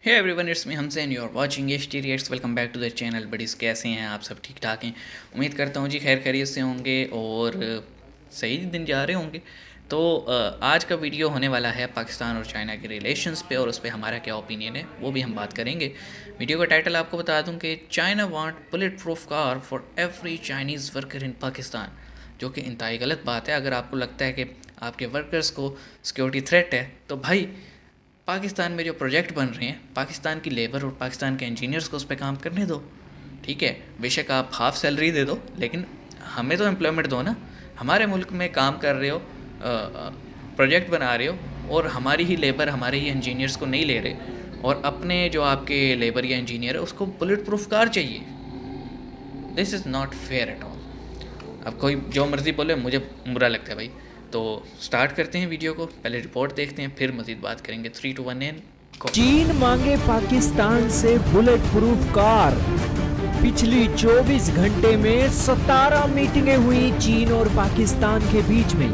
Hey everyone, it's me हमसे and you are watching HT reacts. Welcome back to the channel. Buddies कैसे हैं आप? सब ठीक ठाक हैं? उम्मीद करता हूँ जी खैर खैरियत से होंगे और सही दिन जा रहे होंगे। तो आज का वीडियो होने वाला है पाकिस्तान और चाइना के रिलेशंस पे, और उस पर हमारा क्या ओपिनियन है वो भी हम बात करेंगे। वीडियो का टाइटल आपको बता दूं कि China want bullet proof car for every Chinese worker in Pakistan, जो कि इंतहाई गलत बात है। अगर आपको लगता है कि आपके वर्कर्स को सिक्योरिटी थ्रेट है तो भाई पाकिस्तान में जो प्रोजेक्ट बन रहे हैं, पाकिस्तान की लेबर और पाकिस्तान के इंजीनियर्स को उस पर काम करने दो। ठीक है, बेशक आप हाफ़ सैलरी दे दो, लेकिन हमें तो एम्प्लॉयमेंट दो ना। हमारे मुल्क में काम कर रहे हो, प्रोजेक्ट बना रहे हो, और हमारी ही लेबर, हमारे ही इंजीनियर्स को नहीं ले रहे, और अपने जो आपके लेबर या इंजीनियर है उसको बुलेट प्रूफ कार चाहिए। This is not fair at all. अब कोई जो मर्ज़ी बोले, मुझे बुरा लगता है भाई। तो स्टार्ट करते हैं वीडियो को। पहले रिपोर्ट देखते हैं, फिर मज़ीद बात करेंगे। 3, 2, 1 एंड गो। चीन मांगे पाकिस्तान से बुलेट प्रूफ कार। पिछली 24 घंटे में 17 मीटिंगें हुई चीन और पाकिस्तान के बीच में।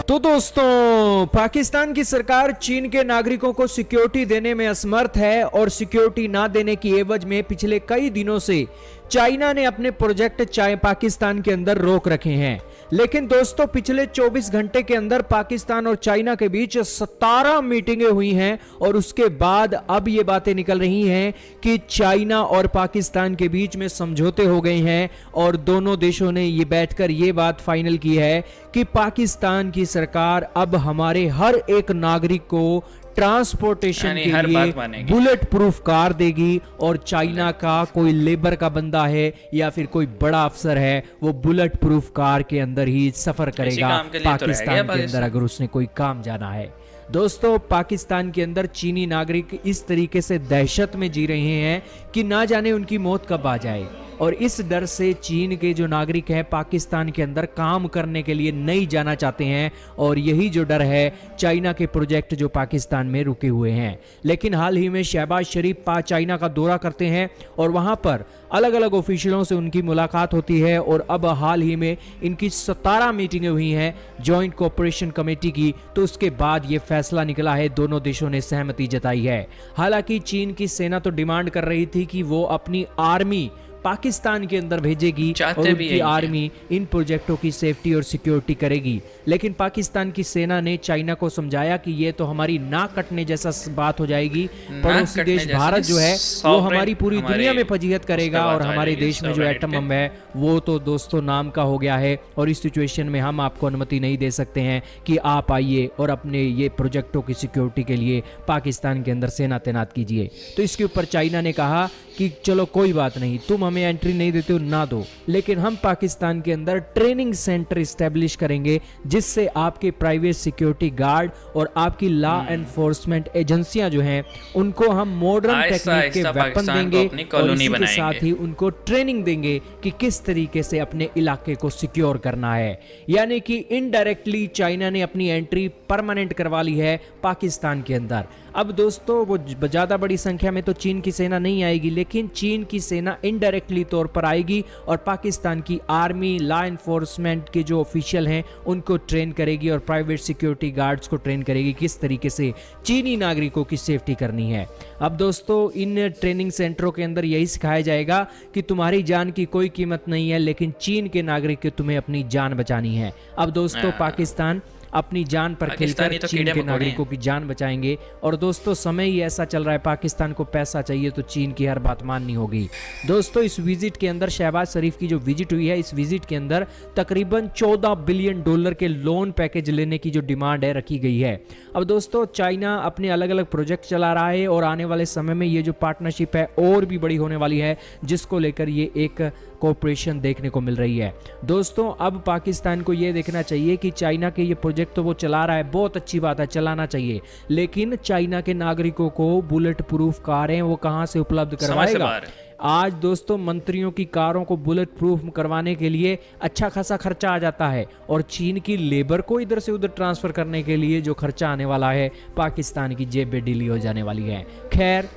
तो दोस्तों, पाकिस्तान की सरकार चीन के नागरिकों को सिक्योरिटी देने में असमर्थ है और सिक्योरिटी ना देने की एवज में पिछले कई दिनों से चाइना ने अपने प्रोजेक्ट पाकिस्तान के अंदर रोक रखे हैं। लेकिन दोस्तों, पिछले 24 घंटे के अंदर पाकिस्तान और चाइना के बीच 17 मीटिंगें हुई हैं, और उसके बाद अब ये बातें निकल रही हैं कि चाइना और पाकिस्तान के बीच में समझौते हो गए हैं, और दोनों देशों ने ये बैठकर ये बात फाइनल की है कि पाकिस्तान की सरकार अब हमारे हर एक नागरिक को ट्रांसपोर्टेशन के लिए बुलेट प्रूफ कार देगी, और चाइना का कोई लेबर का बंदा है या फिर कोई बड़ा अफसर है, वो बुलेट प्रूफ कार के अंदर ही सफर करेगा पाकिस्तान के अंदर, अगर उसने कोई काम जाना है। दोस्तों, पाकिस्तान के अंदर चीनी नागरिक इस तरीके से दहशत में जी रहे हैं कि ना जाने उनकी मौत कब आ जाए, और इस डर से चीन के जो नागरिक हैं पाकिस्तान के अंदर काम करने के लिए नहीं जाना चाहते हैं, और यही जो डर है चाइना के प्रोजेक्ट जो पाकिस्तान में रुके हुए हैं। लेकिन हाल ही में शहबाज शरीफ चाइना का दौरा करते हैं और वहां पर अलग अलग ऑफिशियलों से उनकी मुलाकात होती है, और अब हाल ही में इनकी 17 मीटिंगें हुई हैं जॉइंट कोऑपरेशन कमेटी की। तो उसके बाद ये फैसला निकला है, दोनों देशों ने सहमति जताई है। हालांकि चीन की सेना तो डिमांड कर रही थी कि वो अपनी आर्मी पाकिस्तान के अंदर भेजेगी और उनकी आर्मी इन प्रोजेक्टों की सेफ्टी और सिक्योरिटी करेगी। लेकिन पाकिस्तान की सेना ने चाइना को समझाया कि ये तो हमारी नाक कटने जैसा बात हो जाएगी। पड़ोसी देश भारत जो है वो हमारी पूरी दुनिया में फजीहत करेगा, और हमारे देश में जो एटम बम है वो तो दोस्तों नाम का हो गया है, और इस सिचुएशन में हम आपको अनुमति नहीं दे सकते हैं कि आप आइए और अपने ये प्रोजेक्टों की सिक्योरिटी के लिए पाकिस्तान के अंदर सेना तैनात कीजिए। तो इसके ऊपर चाइना ने कहा कि चलो कोई बात नहीं, तुम हमें एंट्री नहीं देते हो ना दो, लेकिन हम पाकिस्तान के अंदर ट्रेनिंग सेंटर इस्टेब्लिश करेंगे, जिससे आपके प्राइवेट सिक्योरिटी गार्ड और आपकी लॉ एनफोर्समेंट एजेंसियां जो हैं उनको हम मॉडर्न टेक्निक के वेपन देंगे, और इसी के साथ ही उनको ट्रेनिंग देंगे कि किस तरीके से अपने इलाके को सिक्योर करना है। यानी कि इनडायरेक्टली चाइना ने अपनी एंट्री परमानेंट करवा ली है पाकिस्तान के अंदर। अब दोस्तों, वो ज्यादा बड़ी संख्या में तो चीन की सेना नहीं आएगी, लेकिन चीन की सेना इनडायरेक्टली तौर पर आएगी और पाकिस्तान की आर्मी, लॉ एनफोर्समेंट के जो ऑफिशियल हैं उनको ट्रेन करेगी, और प्राइवेट सिक्योरिटी गार्ड्स को ट्रेन करेगी किस तरीके से चीनी नागरिकों की सेफ्टी करनी है। अब दोस्तों, इन ट्रेनिंग सेंटरों के अंदर यही सिखाया जाएगा कि तुम्हारी जान की कोई कीमत नहीं है, लेकिन चीन के नागरिक की तुम्हें अपनी जान बचानी है। अब दोस्तों, पाकिस्तान अपनी जान पर खेलकर तो चीन के नागरिकों की जान बचाएंगे। और दोस्तों, समय ही ऐसा चल रहा है, पाकिस्तान को पैसा चाहिए तो चीन की हर बात माननी होगी। दोस्तों, इस विजिट के अंदर शहबाज शरीफ की जो विजिट हुई है, इस विजिट के अंदर तकरीबन $14 बिलियन के लोन पैकेज लेने की जो डिमांड है रखी गई है। अब दोस्तों, चाइना अपने अलग अलग प्रोजेक्ट चला रहा है, और आने वाले समय में ये जो पार्टनरशिप है और भी बड़ी होने वाली है, जिसको लेकर ये एक कोऑपरेशन देखने को मिल रही है। दोस्तों, अब पाकिस्तान को यह देखना चाहिए कि चाइना के ये प्रोजेक्ट तो वो चला रहा है, बहुत अच्छी बात है, चलाना चाहिए, लेकिन चाइना के नागरिकों को बुलेट प्रूफ कारें वो कहां से उपलब्ध करवाएगा? आज दोस्तों, मंत्रियों की कारों को बुलेट प्रूफ करवाने के लिए अच्छा खासा खर्चा आ जाता है, और चीन की लेबर को इधर से उधर ट्रांसफर करने के लिए जो खर्चा आने वाला है, पाकिस्तान की जेब में ढीली हो जाने वाली है। खैर,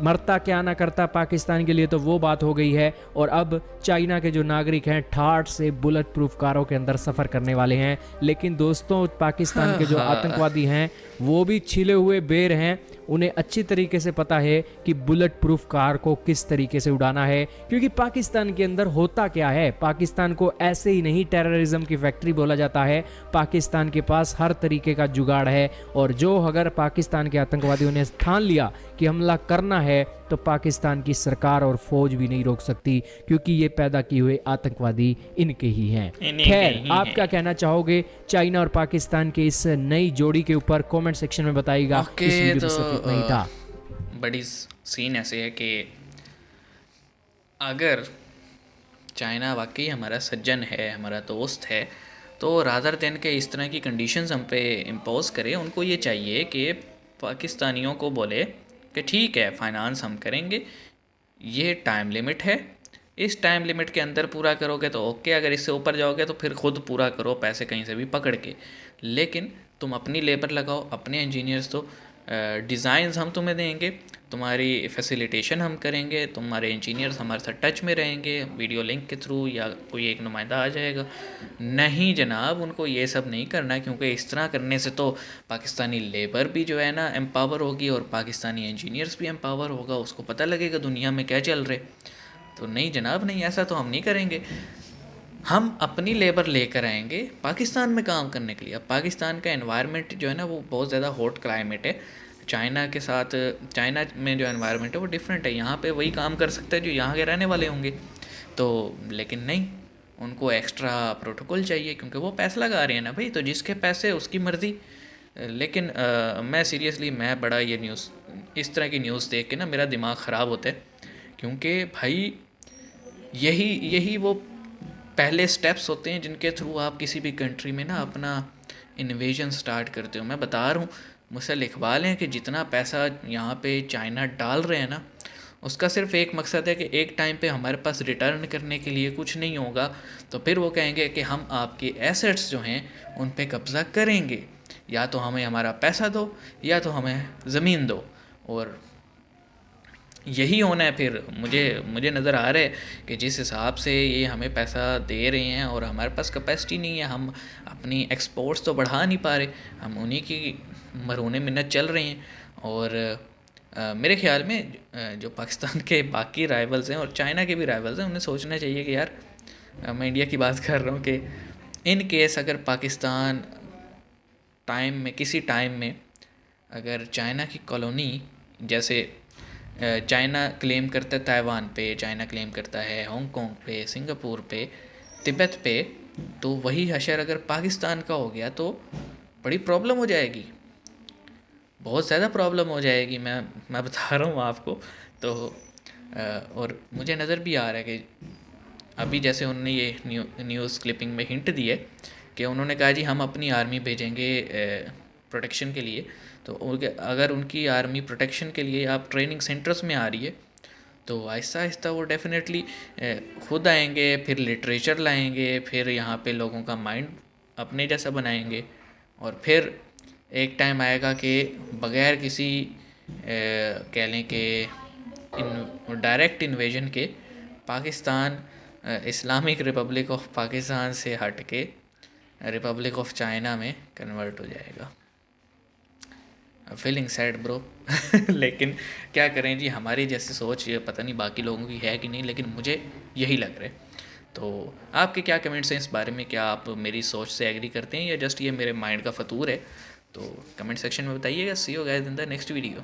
मरता क्या ना करता पाकिस्तान के लिए, तो वो बात हो गई है। और अब चाइना के जो नागरिक हैं ठाठ से बुलेट प्रूफ कारों के अंदर सफ़र करने वाले हैं। लेकिन दोस्तों पाकिस्तान के जो आतंकवादी हैं वो भी छिले हुए बेर हैं, उन्हें अच्छी तरीके से पता है कि बुलेट प्रूफ कार को किस तरीके से उड़ाना है। क्योंकि पाकिस्तान के अंदर होता क्या है, पाकिस्तान को ऐसे ही नहीं टेररिज्म की फैक्ट्री बोला जाता है, पाकिस्तान के पास हर तरीके का जुगाड़ है। और जो अगर पाकिस्तान के आतंकवादियों ने ठान लिया कि हमला करना है तो पाकिस्तान की सरकार और फौज भी नहीं रोक सकती, क्योंकि ये पैदा किए हुए आतंकवादी इनके ही हैं। खैर, आप क्या कहना चाहोगे चाइना और पाकिस्तान के इस नई जोड़ी के ऊपर? कमेंट सेक्शन में बताइएगा। इस वीडियो में सिर्फ इतना ही था। बड़ी सीन ऐसे है कि अगर चाइना वाकई हमारा सज्जन है, हमारा दोस्त है, तो रादर देन के इस तरह की कंडीशंस हम पे इम्पोज करे, उनको ये चाहिए कि पाकिस्तानियों को बोले कि ठीक है फाइनेंस हम करेंगे, ये टाइम लिमिट है, इस टाइम लिमिट के अंदर पूरा करोगे तो ओके, अगर इससे ऊपर जाओगे तो फिर खुद पूरा करो पैसे कहीं से भी पकड़ के, लेकिन तुम अपनी लेबर लगाओ, अपने इंजीनियर्स दो, डिज़ाइंस हम तुम्हें देंगे, तुम्हारी फैसिलिटेशन हम करेंगे, तुम्हारे इंजीनियर्स हमारे साथ टच में रहेंगे वीडियो लिंक के थ्रू, या कोई एक नुमाइंदा आ जाएगा। नहीं जनाब, उनको ये सब नहीं करना, क्योंकि इस तरह करने से तो पाकिस्तानी लेबर भी जो है ना एम्पावर होगी और पाकिस्तानी इंजीनियर्स भी एम्पावर होगा, उसको पता लगेगा दुनिया में क्या चल रहे। तो नहीं जनाब, नहीं, ऐसा तो हम नहीं करेंगे। हम अपनी लेबर लेकर आएंगे पाकिस्तान में काम करने के लिए। अब पाकिस्तान का एनवायरनमेंट जो है ना वो बहुत ज़्यादा हॉट क्लाइमेट है, चाइना के साथ चाइना में जो एनवायरनमेंट है वो डिफरेंट है। यहाँ पे वही काम कर सकते हैं जो यहाँ के रहने वाले होंगे, तो लेकिन नहीं, उनको एक्स्ट्रा प्रोटोकॉल चाहिए, क्योंकि वो पैसा लगा रहे हैं ना भाई, तो जिसके पैसे उसकी मर्ज़ी। लेकिन मैं सीरियसली, मैं बड़ा ये न्यूज़, इस तरह की न्यूज़ देख के ना मेरा दिमाग ख़राब होता है, क्योंकि भाई यही वो पहले स्टेप्स होते हैं जिनके थ्रू आप किसी भी कंट्री में ना अपना इन्वेजन स्टार्ट करते हो। मैं बता रहा हूँ, मुझसे लिखवा लें कि जितना पैसा यहाँ पे चाइना डाल रहे हैं ना, उसका सिर्फ एक मकसद है कि एक टाइम पे हमारे पास रिटर्न करने के लिए कुछ नहीं होगा, तो फिर वो कहेंगे कि हम आपके एसेट्स जो हैं उन पे कब्ज़ा करेंगे, या तो हमें हमारा पैसा दो या तो हमें ज़मीन दो। और यही होना है। फिर मुझे नज़र आ रहा है कि जिस हिसाब से ये हमें पैसा दे रहे हैं और हमारे पास कैपेसिटी नहीं है, हम अपनी एक्सपोर्ट्स तो बढ़ा नहीं पा रहे, हम उन्हीं की मरहूने मिन्नत चल रही हैं। और मेरे ख्याल में जो पाकिस्तान के बाकी राइवल्स हैं और चाइना के भी राइवल्स हैं, उन्हें सोचना चाहिए कि यार, मैं इंडिया की बात कर रहा हूँ, कि इन केस अगर पाकिस्तान किसी टाइम में अगर चाइना की कॉलोनी, जैसे चाइना क्लेम करता है ताइवान पे, चाइना क्लेम करता है हांगकांग पे, सिंगापुर पे, तिब्बत पे, तो वही हशर अगर पाकिस्तान का हो गया तो बड़ी प्रॉब्लम हो जाएगी, बहुत ज़्यादा प्रॉब्लम हो जाएगी। मैं बता रहा हूँ आपको। तो और मुझे नज़र भी आ रहा है कि अभी जैसे उन्होंने ये न्यूज़ क्लिपिंग में हिंट दी है कि उन्होंने कहा जी हम अपनी आर्मी भेजेंगे प्रोटेक्शन के लिए, तो अगर उनकी आर्मी प्रोटेक्शन के लिए आप ट्रेनिंग सेंटर्स में आ रही है, तो आहिस्ता आहिस्ता वो डेफिनेटली खुद आएंगे, फिर लिटरेचर लाएंगे, फिर यहाँ पे लोगों का माइंड अपने जैसा बनाएंगे, और फिर एक टाइम आएगा कि बग़ैर किसी कह लें कि डायरेक्ट इन्वेजन के Pakistan Islamic Republic of Pakistan से हट के रिपब्लिक ऑफ चाइना में कन्वर्ट हो जाएगा। फीलिंग सैड ब्रो लेकिन क्या करें जी, हमारी जैसी सोच ये पता नहीं बाकी लोगों की है कि नहीं, लेकिन मुझे यही लग रहा है। तो आपके क्या कमेंट्स हैं इस बारे में? क्या आप मेरी सोच से एग्री करते हैं या जस्ट ये मेरे माइंड का फतूर है? तो कमेंट सेक्शन में बताइएगा। See you guys in the next video.